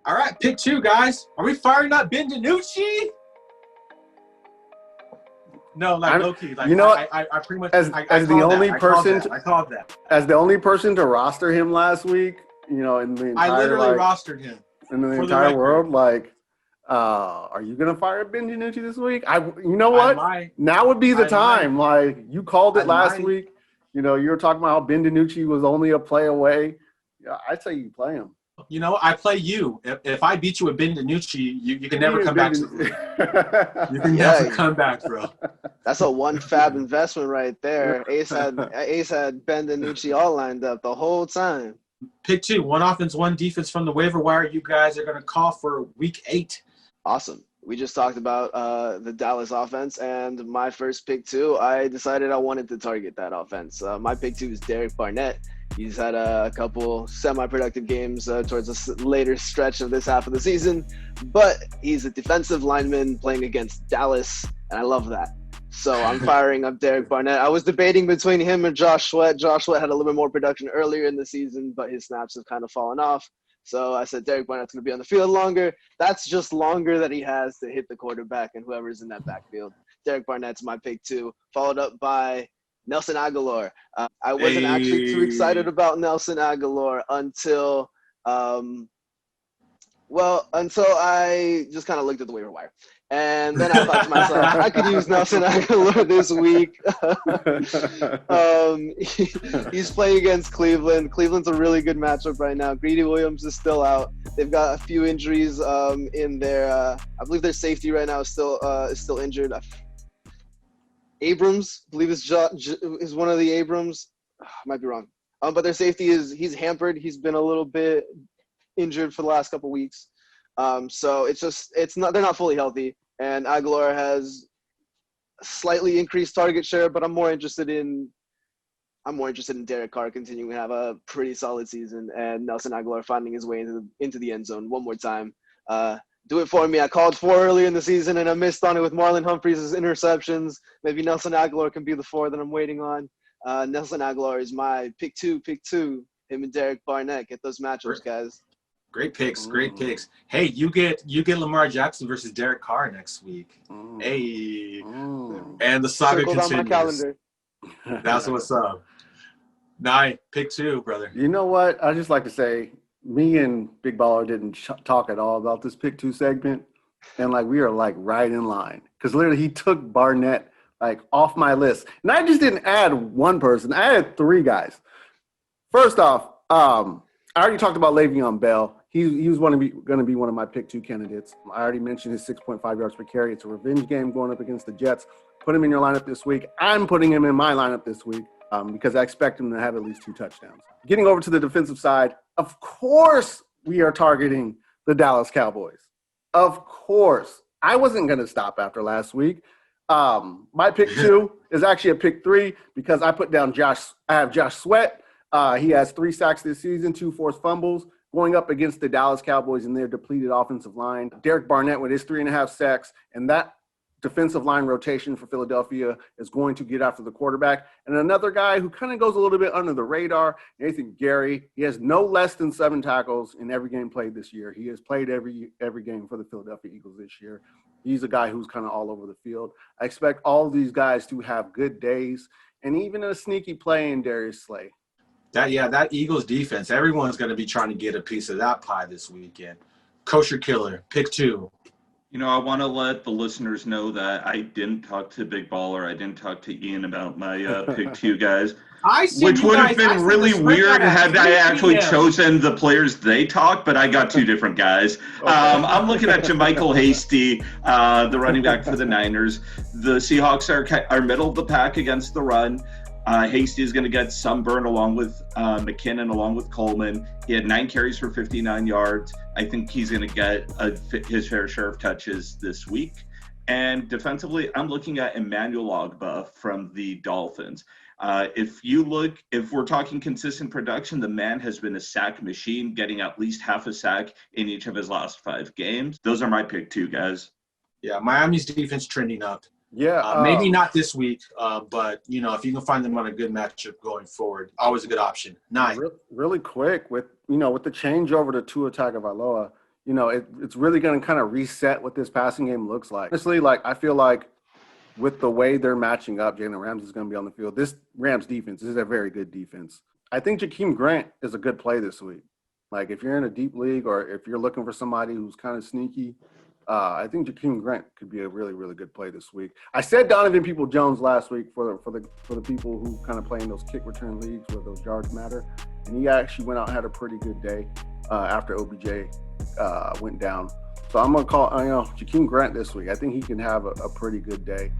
All right, pick two, guys. Are we firing up Ben DiNucci? No, like low key. Like I pretty much I called that. As the only person to roster him last week, in the entire I literally rostered him in the entire world. Like, are you gonna fire Ben DiNucci this week? Now would be the time. Like, you called it last week. You were talking about how Ben DiNucci was only a play away. Yeah, I'd say you play him. I play you. If I beat you with Ben DiNucci, you can never come back to the league. You can never come back, bro. That's a one fab investment right there. Ace had Ben DiNucci all lined up the whole time. Pick two, one offense, one defense from the waiver wire. You guys are going to call for week 8. Awesome. We just talked about the Dallas offense, and my first pick two, I decided I wanted to target that offense. My pick two is Derek Barnett. He's had a couple semi-productive games towards the later stretch of this half of the season, but he's a defensive lineman playing against Dallas, and I love that. So I'm firing up Derek Barnett. I was debating between him and Josh Sweat. Josh Sweat had a little bit more production earlier in the season, but his snaps have kind of fallen off. So I said Derek Barnett's going to be on the field longer. That's just longer that he has to hit the quarterback and whoever's in that backfield. Derek Barnett's my pick two, followed up by Nelson Aguilar. I wasn't actually too excited about Nelson Aguilar until I just kind of looked at the waiver wire. And then I thought to myself, I could use Nelson Aguilar this week. He's playing against Cleveland. Cleveland's a really good matchup right now. Greedy Williams is still out. They've got a few injuries in their I believe their safety right now is still injured. Abrams, I believe is one of the Abrams. Might be wrong. But their safety he's hampered. He's been a little bit injured for the last couple weeks. So they're not fully healthy. And Aguilar has slightly increased target share, but I'm more interested in Derek Carr continuing to have a pretty solid season and Nelson Aguilar finding his way into the end zone one more time. Do it for me. I called 4 early in the season and I missed on it with Marlon Humphreys' interceptions. Maybe Nelson Aguilar can be the 4 that I'm waiting on. Nelson Aguilar is my pick two. Him and Derek Barnett. Get those matchups, guys. Great picks. Hey, you get Lamar Jackson versus Derek Carr next week. Hey, and the saga continues. On my calendar. That's what's up. Pick two, brother. You know what? I just like to say, me and Big Baller didn't talk at all about this pick two segment, and we are right in line because literally he took Barnett off my list, and I just didn't add one person. I added 3 guys. First off, I already talked about Le'Veon Bell. He was going to be one of my pick two candidates. I already mentioned his 6.5 yards per carry. It's a revenge game going up against the Jets. Put him in your lineup this week. I'm putting him in my lineup this week because I expect him to have at least 2 touchdowns. Getting over to the defensive side, of course we are targeting the Dallas Cowboys. Of course. I wasn't going to stop after last week. My pick two is actually a pick 3 because I put down I have Josh Sweat. He has 3 sacks this season, 2 forced fumbles, going up against the Dallas Cowboys and their depleted offensive line. Derek Barnett with his 3.5 sacks, and that defensive line rotation for Philadelphia is going to get after the quarterback. And another guy who kind of goes a little bit under the radar, Nathan Gary. He has no less than 7 tackles in every game played this year. He has played every game for the Philadelphia Eagles this year. He's a guy who's kind of all over the field. I expect all of these guys to have good days and even a sneaky play in Darius Slay. That Eagles defense, everyone's going to be trying to get a piece of that pie this weekend. Kosher Killer, pick 2. I want to let the listeners know that I didn't talk to Big Baller. I didn't talk to Ian about my pick 2 guys, which would have been really weird had I actually chosen the players they talked, but I got 2 different guys. Okay. I'm looking at JaMychal Hasty, the running back for the Niners. The Seahawks are middle of the pack against the run. Hasty is going to get some burn along with McKinnon, along with Coleman. He had 9 carries for 59 yards. I think he's going to get his fair share of touches this week. And defensively, I'm looking at Emmanuel Ogbah from the Dolphins. If we're talking consistent production, the man has been a sack machine, getting at least half a sack in each of his last 5 games. Those are my pick 2, guys. Yeah, Miami's defense trending up. Yeah, maybe not this week, but if you can find them on a good matchup going forward, always a good option. 9. Really quick with the changeover to Tua Tagovailoa, you know, it's really going to kind of reset what this passing game looks like. Honestly, like I feel like with the way they're matching up, Jalen Ramsey is going to be on the field. This Rams defense is a very good defense. I think Jakeem Grant is a good play this week. Like if you're in a deep league or if you're looking for somebody who's kind of sneaky, I think Jakeem Grant could be a really, really good play this week. I said Donovan Peoples-Jones last week for the people who kind of play in those kick return leagues where those yards matter, and he actually went out and had a pretty good day after OBJ went down. So I'm gonna call Jakeem Grant this week. I think he can have a pretty good day.